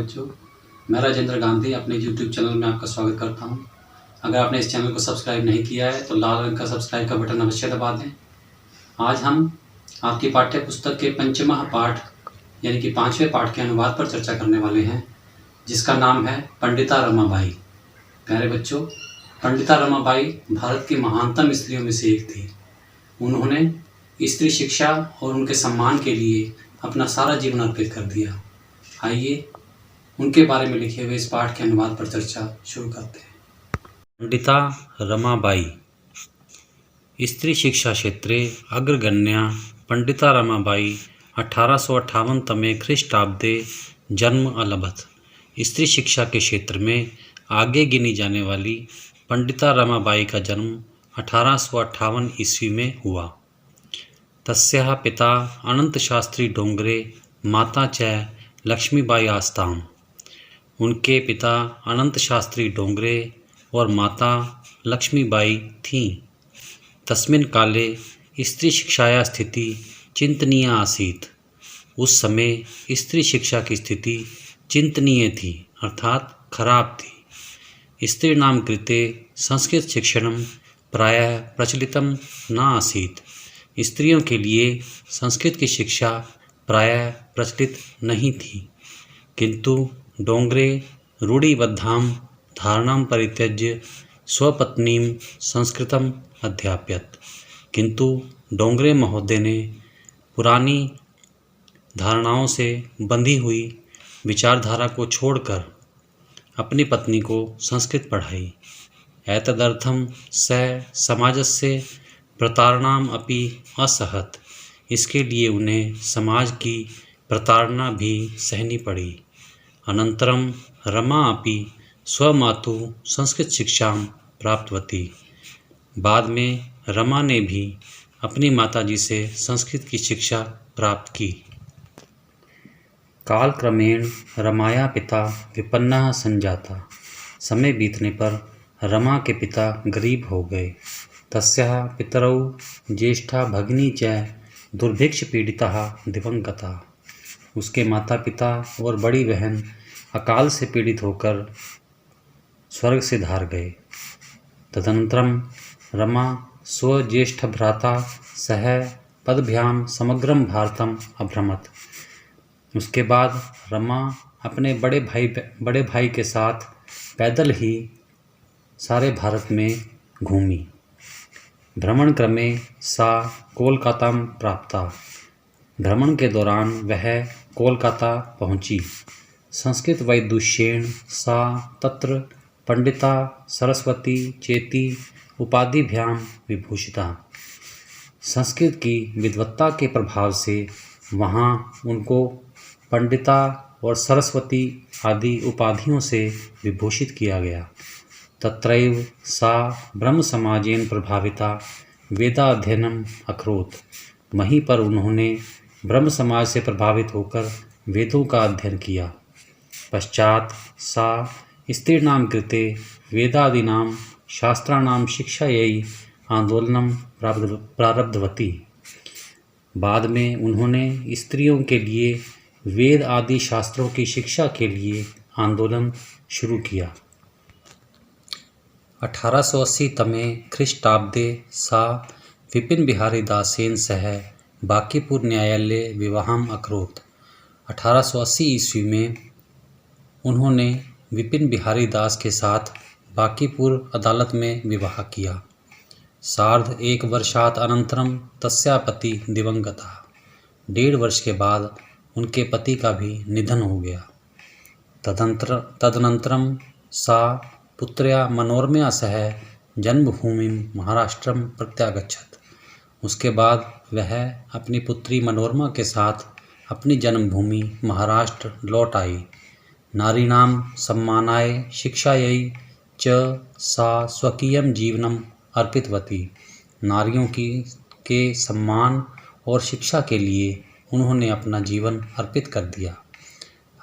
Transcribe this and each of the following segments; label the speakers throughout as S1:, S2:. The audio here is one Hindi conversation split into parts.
S1: बच्चों, मैं राजेंद्र गांधी अपने YouTube चैनल में आपका स्वागत करता हूं। अगर आपने इस चैनल को सब्सक्राइब नहीं किया है तो लाल रंग का सब्सक्राइब का बटन अवश्य दबा दें। आज हम आपकी पाठ्य पुस्तक के पंचमः पाठ यानी कि 5वें पाठ के अनुवाद पर चर्चा करने वाले हैं, जिसका नाम है पंडिता रमाबाई। प्यारे बच्चों, पंडिता रमाबाई भारत की महानतम स्त्रियों में से एक थी। उन्होंने स्त्री शिक्षा और उनके सम्मान के लिए अपना सारा जीवन अर्पित कर दिया। आइए उनके बारे में लिखे हुए इस पाठ के अनुवाद पर चर्चा शुरू करते हैं।
S2: पंडिता रमाबाई स्त्री शिक्षा क्षेत्रे अग्रगण्या पंडिता रमाबाई 1858 तमे ख्रीष्टाब्दे जन्म अलभत। स्त्री शिक्षा के क्षेत्र में आगे गिनी जाने वाली पंडिता रमाबाई का जन्म 1858 ईस्वी में हुआ। तस्याः पिता अनंत शास्त्री डोंगरे, माता च लक्ष्मीबाई आस्ताम। उनके पिता अनंत शास्त्री डोंगरे और माता लक्ष्मीबाई थीं। तस्मिन् काले स्त्री शिक्षाया स्थिति चिंतनीय आसीत्। उस समय स्त्री शिक्षा की स्थिति चिंतनीय थी, अर्थात खराब थी। स्त्रीणां कृते संस्कृत शिक्षणं प्रायः प्रचलितं न आसीत्। स्त्रियों के लिए संस्कृत की शिक्षा प्रायः प्रचलित नहीं थी। किंतु डोंगरे रूढ़िबद्धां धारणां परित्यज्य स्वपत्नीं संस्कृतम् अध्यापयत्। किंतु डोंगरे महोदय ने पुरानी धारणाओं से बंधी हुई विचारधारा को छोड़कर अपनी पत्नी को संस्कृत पढ़ाई। एतदर्थं सः समाजस्य प्रताड़नाम् अपि असहत। इसके लिए उन्हें समाज की प्रताड़ना भी सहनी पड़ी। अनंतरम रमा अपि स्वमातुः संस्कृत शिक्षां प्राप्तवती। बाद में रमा ने भी अपनी माताजी से संस्कृत की शिक्षा प्राप्त की। कालक्रमेण रमाया पिता विपन्नः संजाता। समय बीतने पर रमा के पिता गरीब हो गए। तस्याः पितरौ ज्येष्ठा भगिनी च दुर्भिक्ष पीड़िताः दिवंगता। उसके माता पिता और बड़ी बहन अकाल से पीड़ित होकर स्वर्ग से धार गए। तदनन्तरं रमा स्वज्येष्ठ भ्राता सह पदभ्यां समग्रं भारतम् अभ्रमत्। उसके बाद रमा अपने बड़े भाई के साथ पैदल ही सारे भारत में घूमी। भ्रमण क्रमे सा कोलकाता प्राप्ता। भ्रमण के दौरान वह कोलकाता पहुंची। संस्कृत वैदुष्येण सा तत्र पंडिता सरस्वती चेति उपाधिभ्यां विभूषिता। संस्कृत की विद्वत्ता के प्रभाव से वहाँ उनको पंडिता और सरस्वती आदि उपाधियों से विभूषित किया गया। तत्रैव सा ब्रह्म समाजेन प्रभाविता वेदाध्ययनम् अकरोत्। वहीं पर उन्होंने ब्रह्म समाज से प्रभावित होकर वेदों का अध्ययन किया। पश्चात सा स्त्रीणां कृते वेदादीनां शास्त्राणां शिक्षायै आंदोलनं प्रारब्धवती। बाद में उन्होंने स्त्रियों के लिए वेद आदि शास्त्रों की शिक्षा के लिए आंदोलन शुरू किया। 1880 तमे ख्रीष्टाब्दे सा विपिन बिहारी दासेन सह बांकीपुर न्यायालये विवाहम् अकरोत्। 1880 ईस्वी में उन्होंने विपिन बिहारी दास के साथ बांकीपुर अदालत में विवाह किया। सार्ध 1 वर्षात् अनंतरम तस्या पति दिवंगता। 1.5 वर्ष के बाद उनके पति का भी निधन हो गया। तदनंतरम सा पुत्र्या मनोरमया सह जन्मभूमिं महाराष्ट्रम प्रत्यागच्छत्। उसके बाद वह अपनी पुत्री मनोरमा के साथ अपनी जन्मभूमि महाराष्ट्र लौट आई। नारीणां सम्मानाय शिक्षायै च सा स्वकीयं जीवनम् अर्पितवती। नारियों के सम्मान और शिक्षा के लिए उन्होंने अपना जीवन अर्पित कर दिया।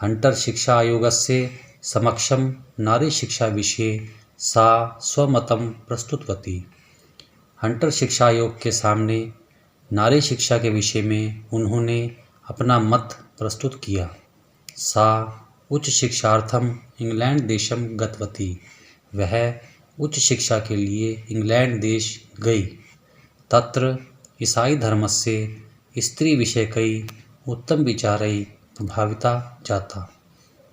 S2: हंटर शिक्षा आयोगस्य समक्षम नारी शिक्षा विषये सा स्वमतं प्रस्तुतवती। हंटर शिक्षा आयोग के सामने नारी शिक्षा के विषय में उन्होंने अपना मत प्रस्तुत किया। सा उच्च शिक्षार्थम इंग्लैंड देशम गतवती। वह उच्च शिक्षा के लिए इंग्लैंड देश गई। तत्र ईसाई धर्मस्य स्त्री विषयकै उत्तम विचारै प्रभाविता जाता।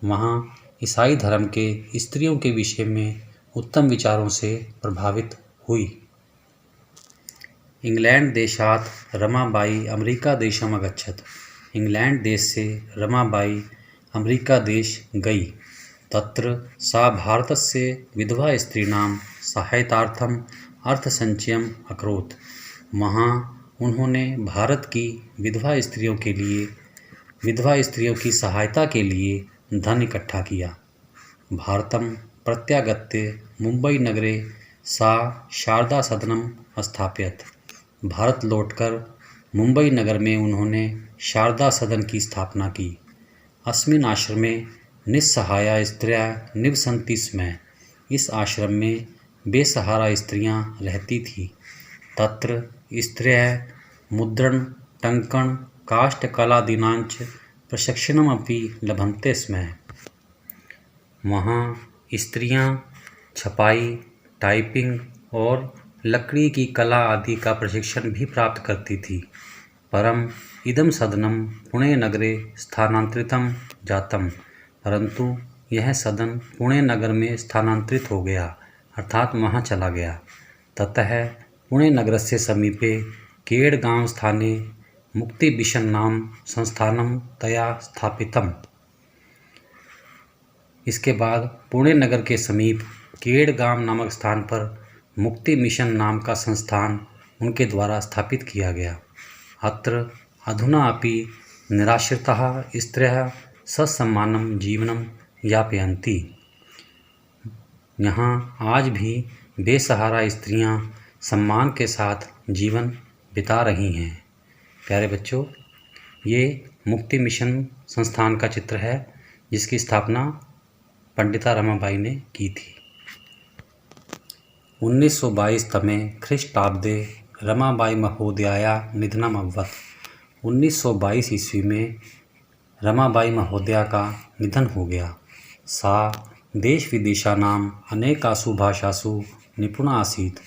S2: वहाँ ईसाई धर्म के स्त्रियों के विषय में उत्तम विचारों से प्रभावित हुई। इंग्लैंड देशात रमाबाई अमेरिका देशम अगच्छत। इंग्लैंड देश से रमाबाई अमेरिका देश गई। तत्र सा भारतस्य विधवा स्त्रीणां सहायतार्थम अर्थसंचयम् अकरोत्। वहाँ उन्होंने भारत की विधवा स्त्रियों की सहायता के लिए धन इकट्ठा किया। भारतम प्रत्यागत्य मुंबई नगरे सा शारदा सदनम स्थापयत। भारत लौटकर मुंबई नगर में उन्होंने शारदा सदन की स्थापना की। अस्मिन् आश्रमे निस्सहाया स्त्रियः निवसन्ति स्म। इस आश्रम में बेसहारा स्त्रियां रहती थीं। तत्र स्त्रियः मुद्रण टंकण काष्ठकलादीनांच प्रशिक्षणमपि लभन्ते स्म। वहाँ स्त्रियां छपाई, टाइपिंग और लकड़ी की कला आदि का प्रशिक्षण भी प्राप्त करती थी। परम इदम सदनम पुणे नगरे स्थानांतरितम जातम। परंतु यह सदन पुणे नगर में स्थानांतरित हो गया, अर्थात वहाँ चला गया। ततः पुणे नगरस्य समीपे केडगांव स्थाने मुक्ति मिशन नाम संस्थानम तया स्थापितम। इसके बाद पुणे नगर के समीप केडगांव नामक स्थान पर मुक्ति मिशन नाम का संस्थान उनके द्वारा स्थापित किया गया। अत्र अधुना अपि निराश्रिताः स्त्रियः ससम्मानं जीवनं यापयन्ति। यहाँ आज भी बेसहारा स्त्रियाँ सम्मान के साथ जीवन बिता रही हैं। प्यारे बच्चों, ये मुक्ति मिशन संस्थान का चित्र है जिसकी स्थापना पंडिता रमाबाई ने की थी। 1922 तमे ख्रीष्टाब्दे रमाबाई महोदयाया निधनम अभवत्। 1922 ईस्वी में रमाबाई महोदया का निधन हो गया। सा देश विदेशानां अनेकासु भाषासु निपुणा आसीत्।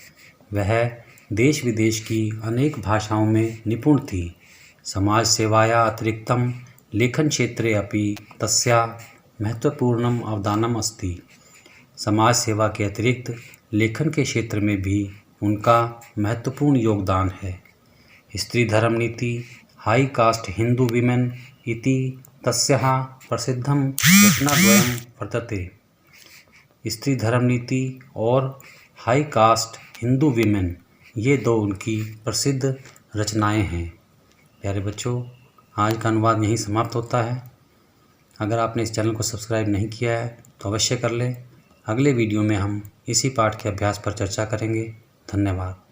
S2: वह देश विदेश की अनेक भाषाओं में निपुण थी। समाज सेवाया अतिरिक्तं लेखन क्षेत्रे अपि तस्याः महत्वपूर्णम् अवदानम् अस्ति। समाज सेवा के अतिरिक्त लेखन के क्षेत्र में भी उनका महत्वपूर्ण योगदान है। स्त्री धर्म नीति हाई कास्ट हिंदू विमेन इति तस्याः प्रसिद्धं रचनाद्वयं वर्तते। स्त्री धर्म नीति और हाई कास्ट हिंदू विमेन, ये दो उनकी प्रसिद्ध रचनाएं हैं। प्यारे बच्चों, आज का अनुवाद यहीं समाप्त होता है। अगर आपने इस चैनल को सब्सक्राइब नहीं किया है तो अवश्य कर लें। अगले वीडियो में हम इसी पाठ के अभ्यास पर चर्चा करेंगे। धन्यवाद।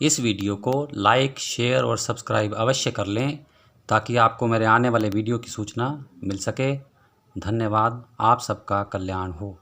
S2: इस वीडियो को लाइक, शेयर और सब्सक्राइब अवश्य कर लें ताकि आपको मेरे आने वाले वीडियो की सूचना मिल सके। धन्यवाद। आप सबका कल्याण हो।